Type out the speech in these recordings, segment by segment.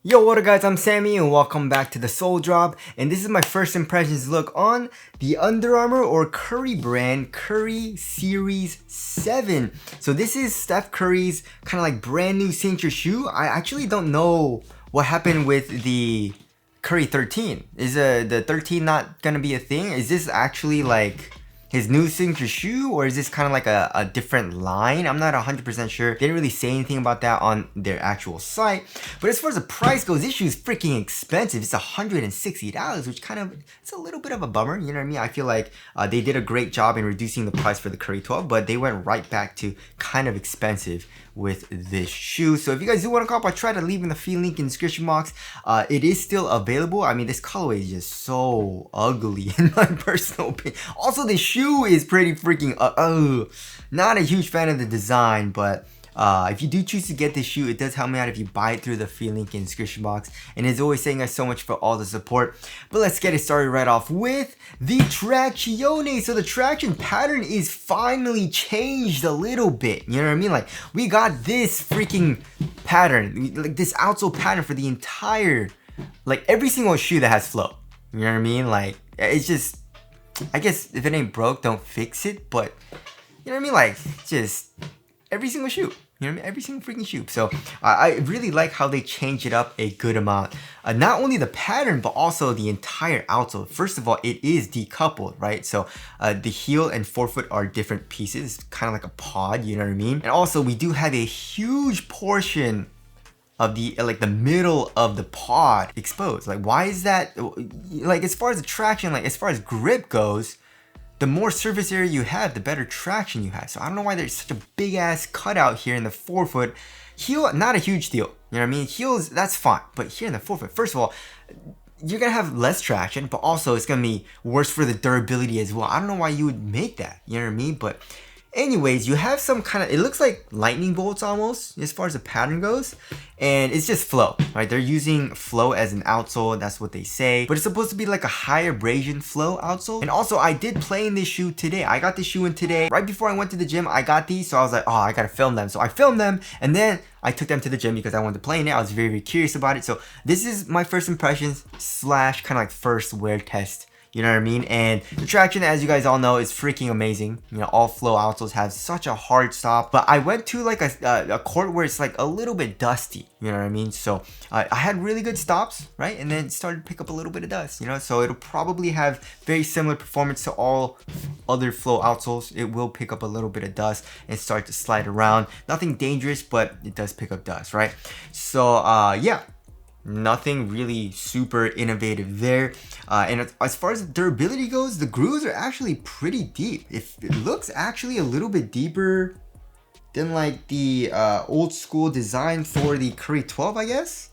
Yo, what up guys, I'm Sammy and welcome back to the Soul Drop, and this is my first impressions look on the Under Armour or Curry brand Curry Series 7. So this is Steph Curry's kind of like brand new signature shoe. I actually don't know what happened with the Curry 13. Is the 13 not gonna be a thing? Is this actually like his new signature shoe, or is this kind of like a different line? I'm not 100% sure. They didn't really say anything about that on their actual site. But as far as the price goes, this shoe is freaking expensive. It's $160, which kind of, it's a little bit of a bummer, you know what I mean? I feel like they did a great job in reducing the price for the Curry 12, but they went right back to kind of expensive with this shoe. So if you guys do want to cop, I try to leave in the free link in the description box. It is still available. I mean, this colorway is just so ugly in my personal opinion. Also, the shoe is pretty freaking not a huge fan of the design, but if you do choose to get this shoe, it does help me out if you buy it through the free link in the description box. And as always, thank you guys so much for all the support. But let's get it started right off with the traction. So the traction pattern is finally changed a little bit. You know what I mean? Like, we got this freaking pattern, like this outsole pattern for the entire, like every single shoe that has flow. You know what I mean? Like, it's just, I guess if it ain't broke, don't fix it. But you know what I mean? Like, just every single shoe. You know what I mean? Every single freaking shoe. So I really like how they change it up a good amount. Not only the pattern, but also the entire outsole. First of all, it is decoupled, right? So the heel and forefoot are different pieces, kind of like a pod, you know what I mean? And also we do have a huge portion of the, like the middle of the pod exposed. Like, why is that? Like, as far as the traction, like as far as grip goes, the more surface area you have, the better traction you have. So I don't know why there's such a big ass cutout here in the forefoot. Heel, not a huge deal. You know what I mean? Heels, that's fine. But here in the forefoot, first of all, you're gonna have less traction, but also it's gonna be worse for the durability as well. I don't know why you would make that. You know what I mean? But anyways, you have some kind of, it looks like lightning bolts almost as far as the pattern goes, and it's just flow, right? They're using flow as an outsole, that's what they say, but it's supposed to be like a high abrasion flow outsole. And also, I did play in this shoe today. I got this shoe in today. Right before I went to the gym, I got these, so I was like, oh, I gotta film them. So I filmed them, and then I took them to the gym because I wanted to play in it. I was very, very curious about it. So this is my first impressions slash kind of like first wear test. You know what I mean? And the traction, as you guys all know, is freaking amazing. You know, all flow outsoles have such a hard stop. But I went to like a court where it's like a little bit dusty. You know what I mean? So I had really good stops, right? And then started to pick up a little bit of dust, you know? So it'll probably have very similar performance to all other flow outsoles. It will pick up a little bit of dust and start to slide around. Nothing dangerous, but it does pick up dust, right? So yeah. Nothing really super innovative there. And as far as durability goes, the grooves are actually pretty deep. It looks actually a little bit deeper than like the old school design for the Curry 12, I guess.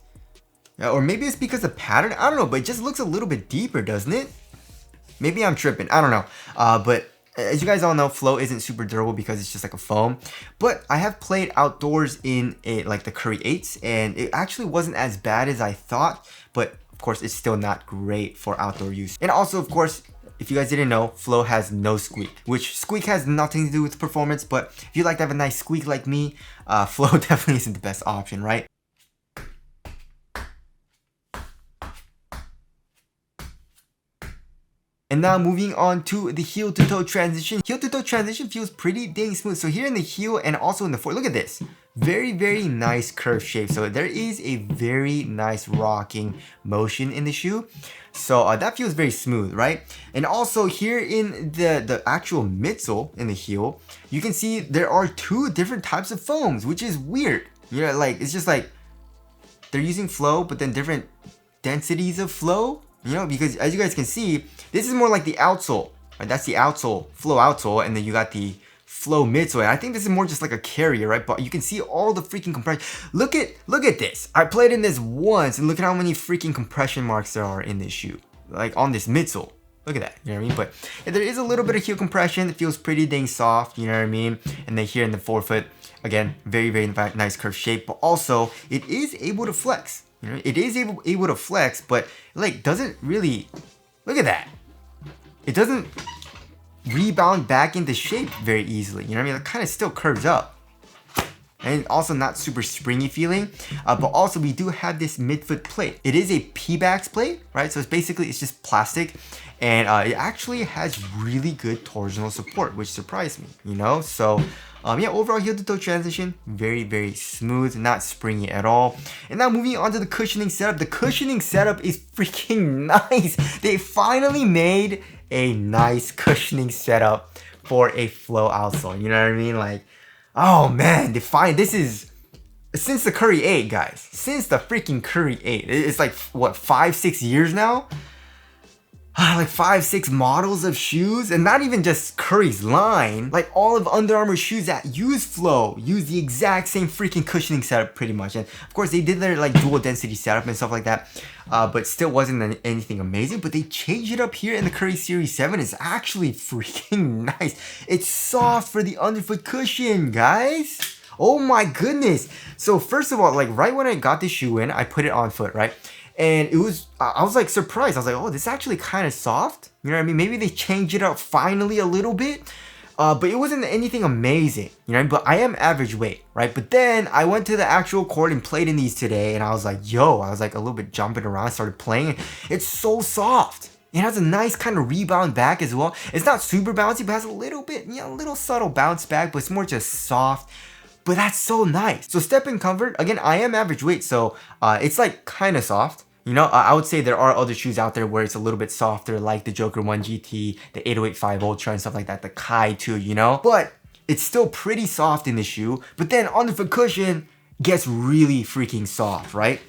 Or maybe it's because of pattern. I don't know, but it just looks a little bit deeper, doesn't it? Maybe I'm tripping. I don't know. But as you guys all know, flow isn't super durable because it's just like a foam. But I have played outdoors in like the Curry 8s, and it actually wasn't as bad as I thought. But of course, it's still not great for outdoor use. And also, of course, if you guys didn't know, flow has no squeak, which squeak has nothing to do with performance. But if you like to have a nice squeak like me, flow definitely isn't the best option, right? And now moving on to the heel to toe transition. Heel to toe transition feels pretty dang smooth. So here in the heel and also in the foot, look at this. Very, very nice curve shape. So there is a very nice rocking motion in the shoe. So that feels very smooth, right? And also here in the actual midsole in the heel, you can see there are two different types of foams, which is weird. You know, like, it's just like they're using flow, but then different densities of flow. You know, because as you guys can see, this is more like the outsole, right? That's the outsole, flow outsole, and then you got the flow midsole. I think this is more just like a carrier, right? But you can see all the freaking compression. Look at this. I played in this once, and look at how many freaking compression marks there are in this shoe, like on this midsole. Look at that, you know what I mean? But yeah, there is a little bit of heel compression. It feels pretty dang soft, you know what I mean? And then here in the forefoot, again, very, very nice curved shape, but also it is able to flex. You know, it is able to flex, but like doesn't really, look at that. It doesn't rebound back into shape very easily. You know what I mean? It kind of still curves up. and also not super springy feeling. But also we do have this midfoot plate. It is a P-Bax plate, right? So it's just plastic, and it actually has really good torsional support, which surprised me, you know? So yeah, overall heel to toe transition, very, very smooth, not springy at all. And now moving on to the cushioning setup. The cushioning setup is freaking nice. They finally made a nice cushioning setup for a flow outsole. You know what I mean? Like, oh man, this is since the Curry 8, guys. Since the freaking Curry 8. It's like, what, 5-6 years now? Like 5-6 models of shoes, and not even just Curry's line. Like all of Under Armour shoes that use flow use the exact same freaking cushioning setup pretty much. And of course they did their like dual density setup and stuff like that, but still wasn't anything amazing. But they changed it up here in the Curry Series 7. It's actually freaking nice. It's soft for the underfoot cushion, guys. Oh my goodness. So first of all, like right when I got this shoe in, I put it on foot, right? And I was like surprised. I was like, oh, this is actually kind of soft. You know what I mean? Maybe they changed it up finally a little bit, but it wasn't anything amazing, you know? But I am average weight, right? But then I went to the actual court and played in these today, and I was like, yo, I was like a little bit jumping around, started playing. It's so soft. It has a nice kind of rebound back as well. It's not super bouncy, but has a little bit, you know, a little subtle bounce back, but it's more just soft. But that's so nice. So step in comfort, again, I am average weight, so it's like kind of soft. You know, I would say there are other shoes out there where it's a little bit softer, like the Joker 1 GT, the 808 Ultra and stuff like that, the Kai too, you know? But it's still pretty soft in the shoe, but then underfoot cushion gets really freaking soft, right?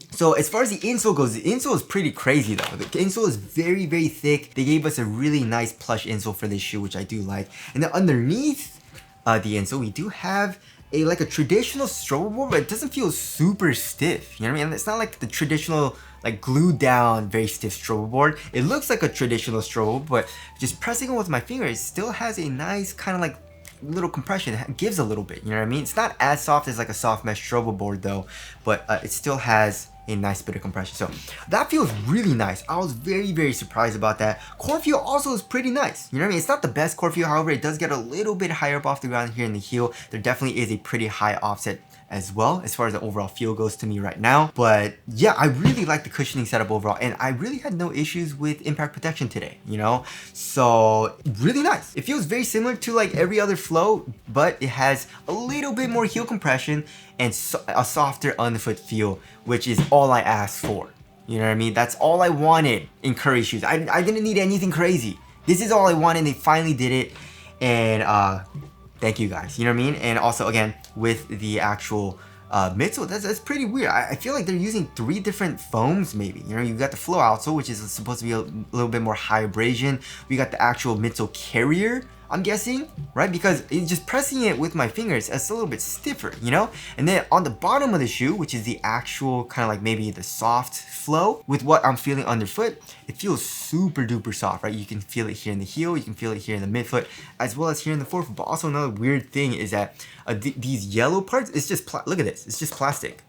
So as far as the insole goes, the insole is pretty crazy though. The insole is very, very thick. They gave us a really nice plush insole for this shoe, which I do like. And then underneath the insole, we do have like a traditional stroller board, but it doesn't feel super stiff. You know what I mean? It's not like the traditional like glued down very stiff stroller board. It looks like a traditional stroller, but just pressing it with my finger, it still has a nice kind of like little compression. It gives a little bit, you know what I mean? It's not as soft as like a soft mesh stroller board though, but it still has a nice bit of compression. So that feels really nice. I was very, very surprised about that. Core feel also is pretty nice. You know what I mean? It's not the best core feel, however, it does get a little bit higher up off the ground here in the heel. There definitely is a pretty high offset as well as far as the overall feel goes to me right now. But yeah, I really like the cushioning setup overall, and I really had no issues with impact protection today, you know? So really nice. It feels very similar to like every other flow, but it has a little bit more heel compression and a softer underfoot feel, which is all I asked for. You know what I mean? That's all I wanted in Curry shoes. I didn't need anything crazy. This is all I wanted. They finally did it, and thank you guys, you know what I mean? And also again, with the actual midsole, that's pretty weird. I feel like they're using 3 different foams maybe. You know, you've got the flow outsole, which is supposed to be a little bit more high abrasion. We got the actual midsole carrier, I'm guessing, right? Because just pressing it with my fingers, it's a little bit stiffer, you know? And then on the bottom of the shoe, which is the actual kind of like maybe the soft flow, with what I'm feeling underfoot, it feels super duper soft, right? You can feel it here in the heel, you can feel it here in the midfoot, as well as here in the forefoot. But also another weird thing is that these yellow parts, it's just, look at this, it's just plastic,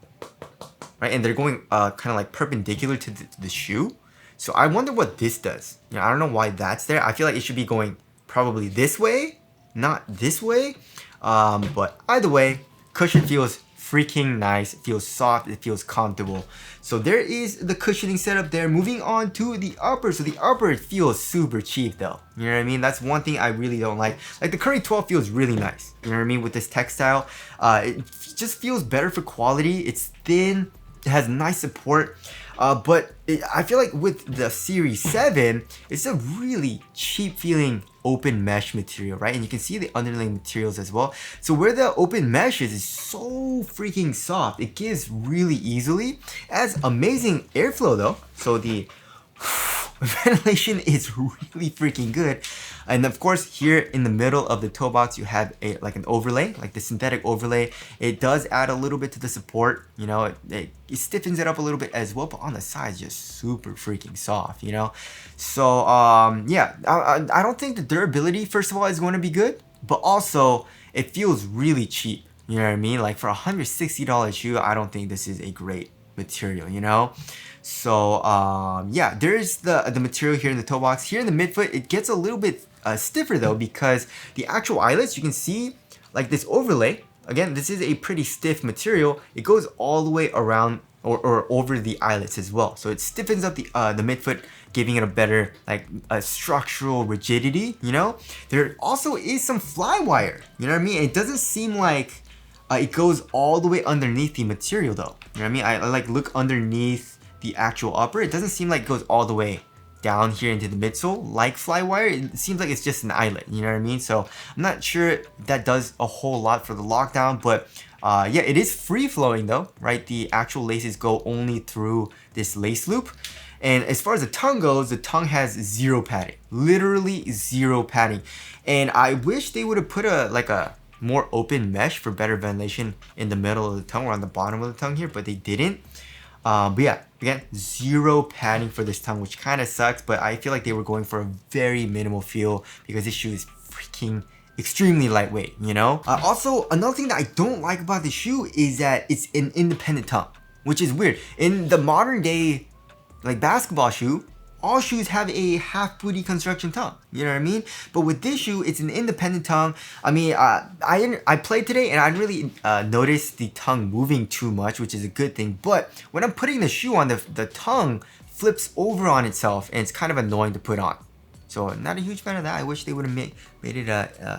right? And they're going kind of like perpendicular to the shoe. So I wonder what this does. You know, I don't know why that's there. I feel like it should be going probably this way, not this way. But either way, cushion feels freaking nice. It feels soft, it feels comfortable. So there is the cushioning setup there. Moving on to the upper. So the upper feels super cheap though. You know what I mean? That's one thing I really don't like. Like the Curry 12 feels really nice. You know what I mean? With this textile, it just feels better for quality. It's thin, it has nice support. But I feel like with the Series 7, it's a really cheap feeling open mesh material, right? And you can see the underlying materials as well. So where the open mesh is so freaking soft, it gives really easily. It has amazing airflow though. So the ventilation is really freaking good. And of course, here in the middle of the toe box, you have like an overlay, like the synthetic overlay. It does add a little bit to the support, you know, it stiffens it up a little bit as well, but on the sides, just super freaking soft, you know? So, yeah, I don't think the durability, first of all, is going to be good, but also it feels really cheap, you know what I mean? Like for a $160 shoe, I don't think this is a great material, you know? So yeah, there's the material here in the toe box. Here in the midfoot, it gets a little bit stiffer though, because the actual eyelets, you can see like this overlay, again, this is a pretty stiff material. It goes all the way around or over the eyelets as well. So it stiffens up the midfoot, giving it a better like a structural rigidity, you know? There also is some fly wire, you know what I mean? It doesn't seem like it goes all the way underneath the material though. You know what I mean? I like look underneath the actual upper. It doesn't seem like it goes all the way down here into the midsole like fly wire. It seems like it's just an eyelet, you know what I mean? So I'm not sure that does a whole lot for the lockdown, but yeah, it is free flowing though, right? The actual laces go only through this lace loop. And as far as the tongue goes, the tongue has zero padding, literally zero padding. And I wish they would have put a more open mesh for better ventilation in the middle of the tongue or on the bottom of the tongue here, but they didn't. But yeah, again, zero padding for this tongue, which kind of sucks, but I feel like they were going for a very minimal feel because this shoe is freaking extremely lightweight, you know? Also, another thing that I don't like about the shoe is that it's an independent tongue, which is weird. In the modern day, like basketball shoe, all shoes have a half booty construction tongue, you know what I mean? But with this shoe, it's an independent tongue. I mean, I played today and I didn't really notice the tongue moving too much, which is a good thing. But when I'm putting the shoe on, the tongue flips over on itself and it's kind of annoying to put on. So not a huge fan of that. I wish they would have made it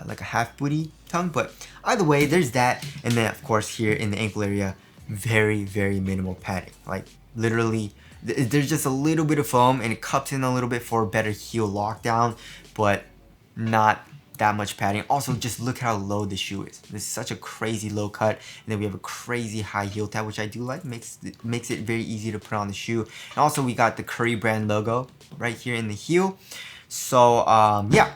like a half booty tongue, but either way, there's that. And then of course here in the ankle area, very, very minimal padding. Like literally, there's just a little bit of foam and it cups in a little bit for a better heel lockdown, but not that much padding. Also, just look how low the shoe is. This is such a crazy low cut, and then we have a crazy high heel tab, which I do like. Makes it very easy to put on the shoe. And also, we got the Curry brand logo right here in the heel. So yeah,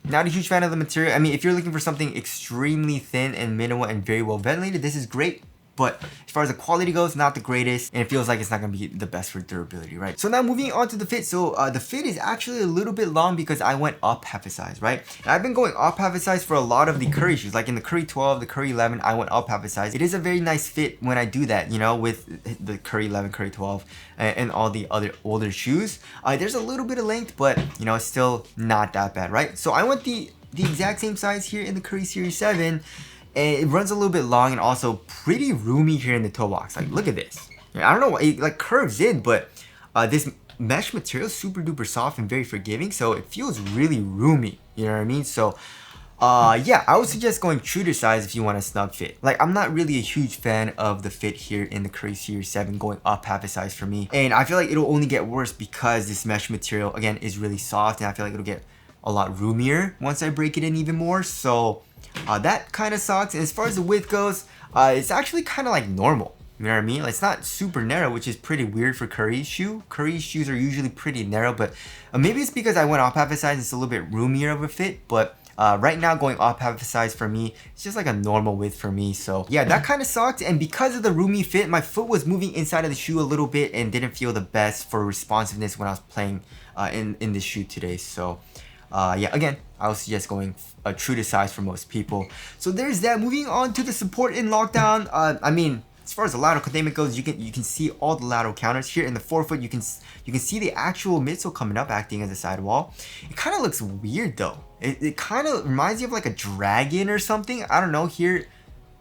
not a huge fan of the material. I mean, if you're looking for something extremely thin and minimal and very well ventilated, this is great. But as far as the quality goes, not the greatest, and it feels like it's not gonna be the best for durability, right? So now moving on to the fit. So the fit is actually a little bit long because I went up half a size, right? And I've been going up half a size for a lot of the Curry shoes, like in the Curry 12, the Curry 11, I went up half a size. It is a very nice fit when I do that, you know, with the Curry 11, Curry 12, and all the other older shoes. There's a little bit of length, but you know, it's still not that bad, right? So I went the exact same size here in the Curry Series 7. And it runs a little bit long and also pretty roomy here in the toe box. Like, look at this. I don't know why it like curves in, but this mesh material is super duper soft and very forgiving, so it feels really roomy. You know what I mean? So, yeah, I would suggest going true to size if you want a snug fit. Like, I'm not really a huge fan of the fit here in the Curry Series 7 going up half a size for me. And I feel like it'll only get worse because this mesh material, again, is really soft, and I feel like it'll get a lot roomier once I break it in even more. So that kind of sucks. And as far as the width goes, it's actually kind of like normal. You know what I mean? Like, it's not super narrow, which is pretty weird for Curry's shoe. Curry's shoes are usually pretty narrow, but maybe it's because I went up half a size. It's a little bit roomier of a fit, but right now going up half a size for me, it's just like a normal width for me. So yeah, that kind of sucked. And because of the roomy fit, my foot was moving inside of the shoe a little bit and didn't feel the best for responsiveness when I was playing in this shoe today. So yeah, again, I would suggest going true to size for most people. So there's that. Moving on to the support in lockdown. I mean, as far as the lateral containment goes, you can see all the lateral counters here in the forefoot. You can see the actual midsole coming up, acting as a sidewall. It kind of looks weird though. It kind of reminds you of like a dragon or something. I don't know here,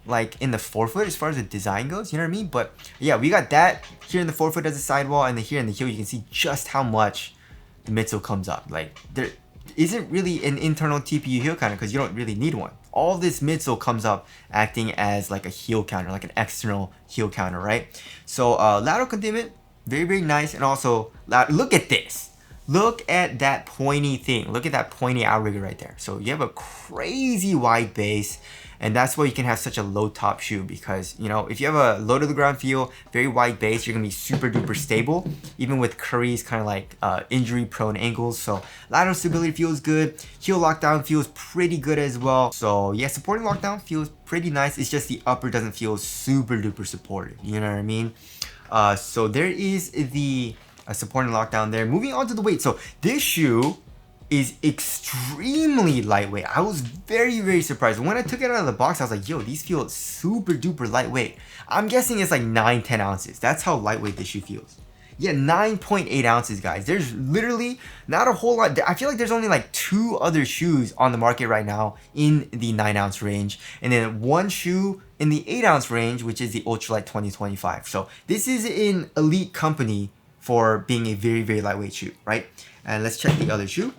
like in the forefoot as far as the design goes. You know what I mean? But yeah, we got that here in the forefoot as a sidewall, and then here in the heel, you can see just how much the midsole comes up. Like there isn't really an internal TPU heel counter because you don't really need one. All this midsole comes up acting as like a heel counter, like an external heel counter, right? So lateral containment, very, very nice. And also, look at this. Look at that pointy thing. Look at that pointy outrigger right there. So you have a crazy wide base, and that's why you can have such a low top shoe, because, you know, if you have a low to the ground feel, very wide base, you're gonna be super duper stable, even with Curry's kind of like injury prone ankles. So lateral stability feels good. Heel lockdown feels pretty good as well. So yeah, supporting lockdown feels pretty nice. It's just the upper doesn't feel super duper supportive. You know what I mean? So there is the supporting lockdown there. Moving on to the weight. So this shoe is extremely lightweight. I was very, very surprised. When I took it out of the box, I was like, yo, these feel super duper lightweight. I'm guessing it's like 9-10 ounces. That's how lightweight this shoe feels. Yeah, 9.8 ounces, guys. There's literally not a whole lot. I feel like there's only like 2 other shoes on the market right now in the 9-ounce range, and then 1 shoe in the 8-ounce range, which is the Ultralight 2025. So this is an elite company for being a very, very lightweight shoe, right? And let's check the other shoe.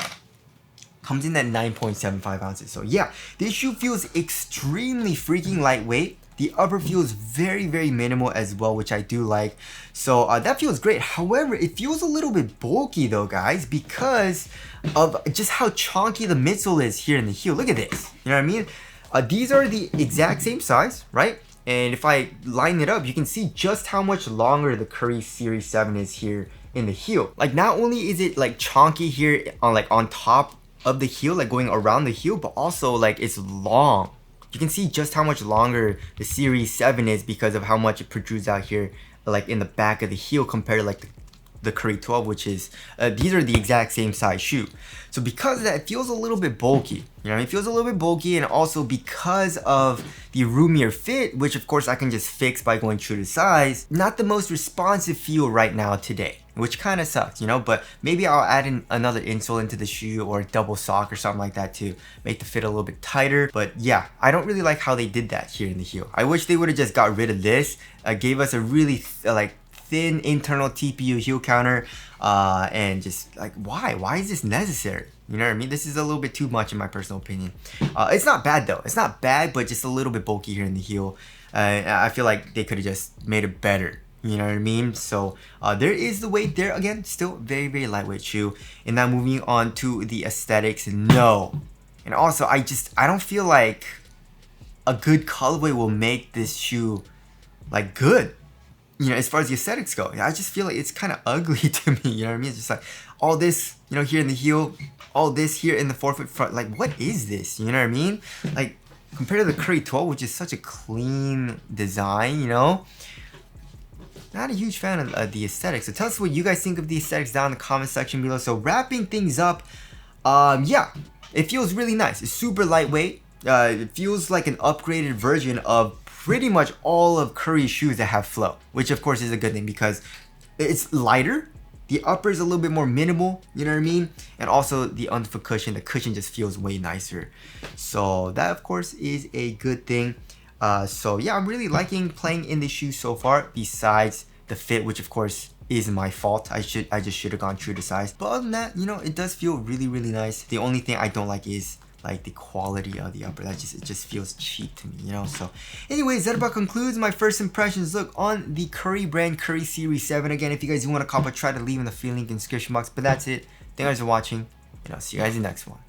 Comes in at 9.75 ounces. So yeah, this shoe feels extremely freaking lightweight. The upper feels very, very minimal as well, which I do like. So that feels great. However, it feels a little bit bulky though, guys, because of just how chunky the midsole is here in the heel. Look at this. You know what I mean? These are the exact same size, right? And if I line it up, you can see just how much longer the Curry Series 7 is here in the heel. Like, not only is it like chunky here on top of the heel, like going around the heel, but also like it's long. You can see just how much longer the Series 7 is because of how much it protrudes out here, like in the back of the heel compared to like the Curry 12, which is, these are the exact same size shoe. So because of that, it feels a little bit bulky. You know, it feels a little bit bulky, and also because of the roomier fit, which of course I can just fix by going true to size, not the most responsive feel right now today, which kind of sucks, you know, but maybe I'll add in another insole into the shoe or a double sock or something like that to make the fit a little bit tighter. But yeah, I don't really like how they did that here in the heel. I wish they would have just got rid of this, gave us a really thin internal TPU heel counter, and just like, why is this necessary? You know what I mean? This is a little bit too much in my personal opinion. It's not bad though. It's not bad, but just a little bit bulky here in the heel. I feel like they could have just made it better. You know what I mean? So there is the weight there. Again, still very, very lightweight shoe. And now moving on to the aesthetics. No. And also, I don't feel like a good colorway will make this shoe like good. You know, as far as the aesthetics go, I just feel like it's kind of ugly to me. You know what I mean? It's just like all this, you know, here in the heel, all this here in the forefoot front. Like, what is this? You know what I mean? Like, compared to the Curry 12, which is such a clean design, you know? Not a huge fan of the aesthetics. So tell us what you guys think of the aesthetics down in the comment section below. So wrapping things up, yeah, it feels really nice. It's super lightweight. It feels like an upgraded version of pretty much all of Curry's shoes that have flow, which of course is a good thing because it's lighter. The upper is a little bit more minimal, you know what I mean? And also the underfoot cushion, the cushion just feels way nicer. So that of course is a good thing. So yeah, I'm really liking playing in the shoe so far, besides the fit, which of course is my fault. I just should have gone true to size. But other than that, you know, it does feel really, really nice. The only thing I don't like is like the quality of the upper. It just feels cheap to me, you know. So anyways, that about concludes my first impressions look on the Curry brand Curry Series 7. Again, if you guys do want to cop a, try to leave in the free link in the description box. But that's it. Thank you guys for watching, and I'll see you guys in the next one.